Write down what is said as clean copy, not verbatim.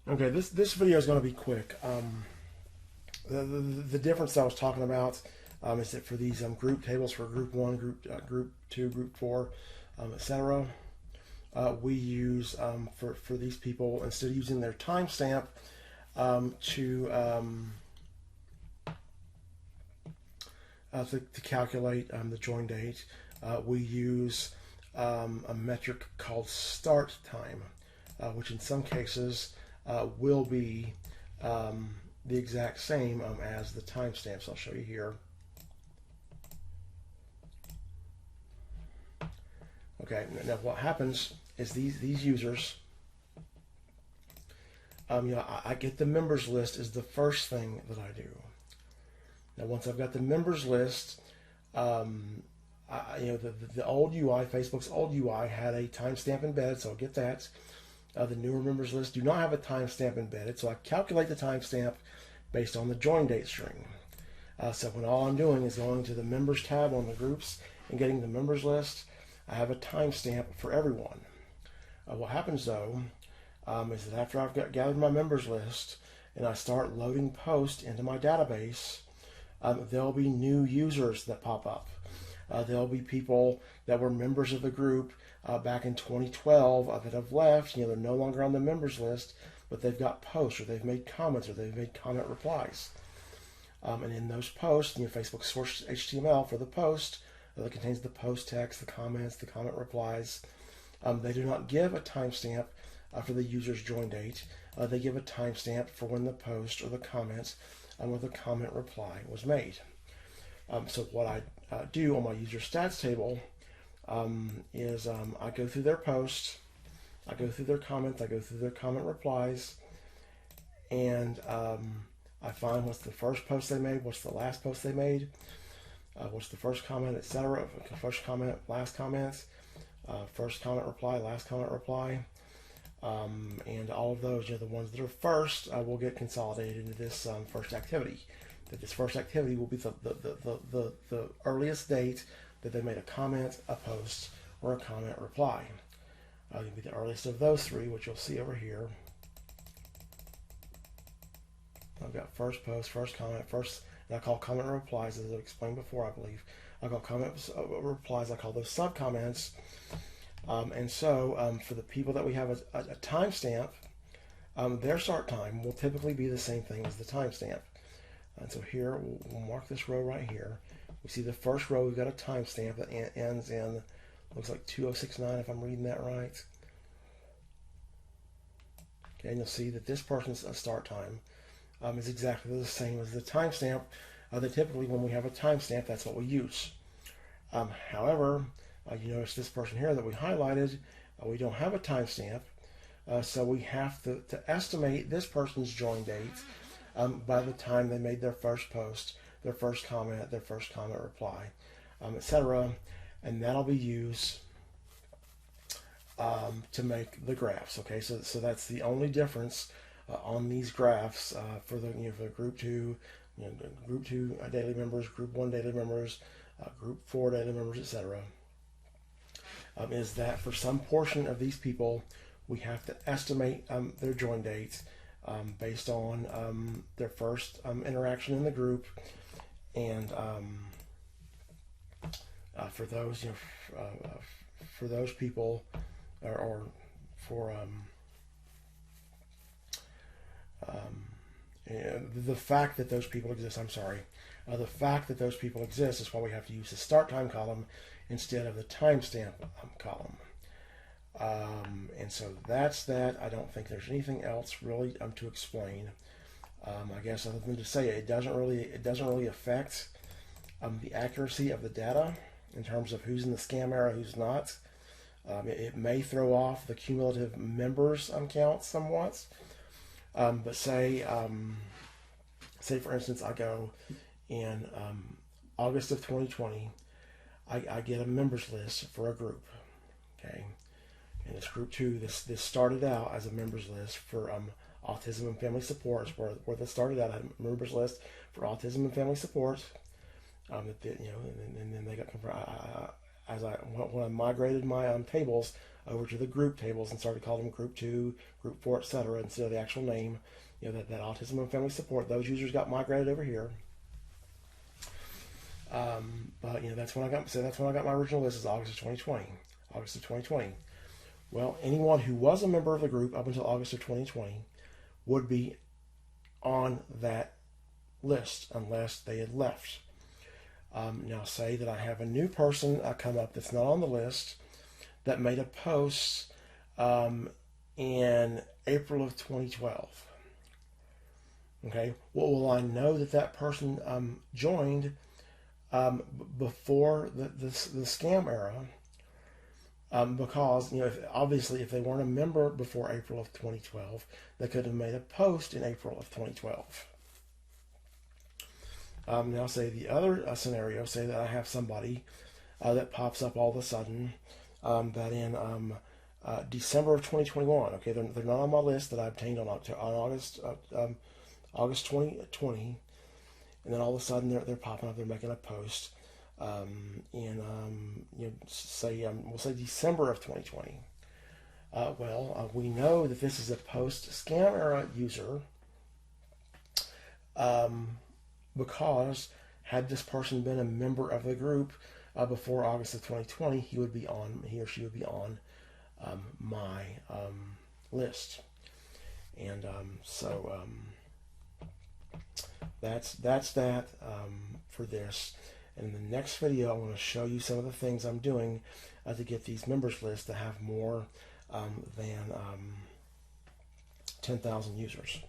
Okay, this video is going to be quick. The difference I was talking about is that for these group tables for group one, group two, group four, etc. We use for these people, instead of using their timestamp to calculate the join date, we use a metric called start time, which in some cases will be the exact same as the timestamps. I'll show you here. Okay, now what happens is these users, I get the members list is the first thing that I do. Now, once I've got the members list, the old UI, Facebook's old UI had a timestamp embedded, so I'll get that. The newer members list do not have a timestamp embedded, so I calculate the timestamp based on the join date string. So when all I'm doing is going to the members tab on the groups and getting the members list, I have a timestamp for everyone. What happens though is that after I've gathered my members list and I start loading posts into my database, there'll be new users that pop up. There'll be people that were members of the group back in 2012 that have left. They're no longer on the members list, but they've got posts, or they've made comments, or they've made comment replies. And in those posts, Facebook source HTML for the post that contains the post text, the comments, the comment replies. They do not give a timestamp for the user's join date. They give a timestamp for when the post or the comments or the comment reply was made. So what I do on my user stats table is I go through their posts, I go through their comments, I go through their comment replies, and I find what's the first post they made, what's the last post they made, what's the first comment, etc. First comment, last comments, first comment reply, last comment reply, and all of those, the ones that are first will get consolidated into this first activity. That this first activity will be the earliest date that they made a comment, a post, or a comment reply. It'll be the earliest of those three, which you'll see over here. I've got first post, first comment, first, and I call comment replies, as I explained before, I believe. I call comment replies, I call those sub-comments. And so for the people that we have a timestamp, their start time will typically be the same thing as the timestamp. And so here, we'll mark this row right here. We see the first row, we've got a timestamp that ends in, looks like 2069 if I'm reading that right. Okay, and you'll see that this person's start time is exactly the same as the timestamp. That typically when we have a timestamp, that's what we use. However, you notice this person here that we highlighted, we don't have a timestamp, so we have to estimate this person's join date by the time they made their first post, their first comment reply, etc. And that'll be used to make the graphs. Okay, so that's the only difference on these graphs for the for group two, group two daily members, group one daily members, group four daily members, etc. Is that for some portion of these people, we have to estimate their join dates based on their first interaction in the group, and for those for those people, or for the fact that those people exist. I'm sorry. The fact that those people exist is why we have to use the start time column instead of the timestamp column. And so that's that. I don't think there's anything else really to explain. I guess other than to say it doesn't really affect the accuracy of the data in terms of who's in the scam era, who's not. It may throw off the cumulative members count somewhat. But say for instance, I go in August of 2020, I get a members list for a group. Okay. And this group two, this started out as a members list for autism and family support. Where this started out, I had a members list for autism and family support. And then they got when I migrated my tables, over to the group tables and started calling them Group 2, Group 4, etc. instead of the actual name. That Autism and Family Support. Those users got migrated over here. But that's when I got. So that's when I got my original list. Is August of 2020. August of 2020. Well, anyone who was a member of the group up until August of 2020 would be on that list unless they had left. Now, say that I have a new person come up that's not on the list that made a post in April of 2012. Okay, well, will I know that that person joined before the scam era? Because obviously, if they weren't a member before April of 2012, they could have made a post in April of 2012. Now, say the other scenario, say that I have somebody that pops up all of a sudden that in December of 2021. Okay, they're not on my list that I obtained on August 2020, and then all of a sudden they're popping up. They're making a post in we'll say December of 2020. We know that this is a post-scam era user because had this person been a member of the group before August of 2020, he or she would be on my list, and that's that for this. And in the next video, I want to show you some of the things I'm doing to get these members lists to have more than 10,000 users.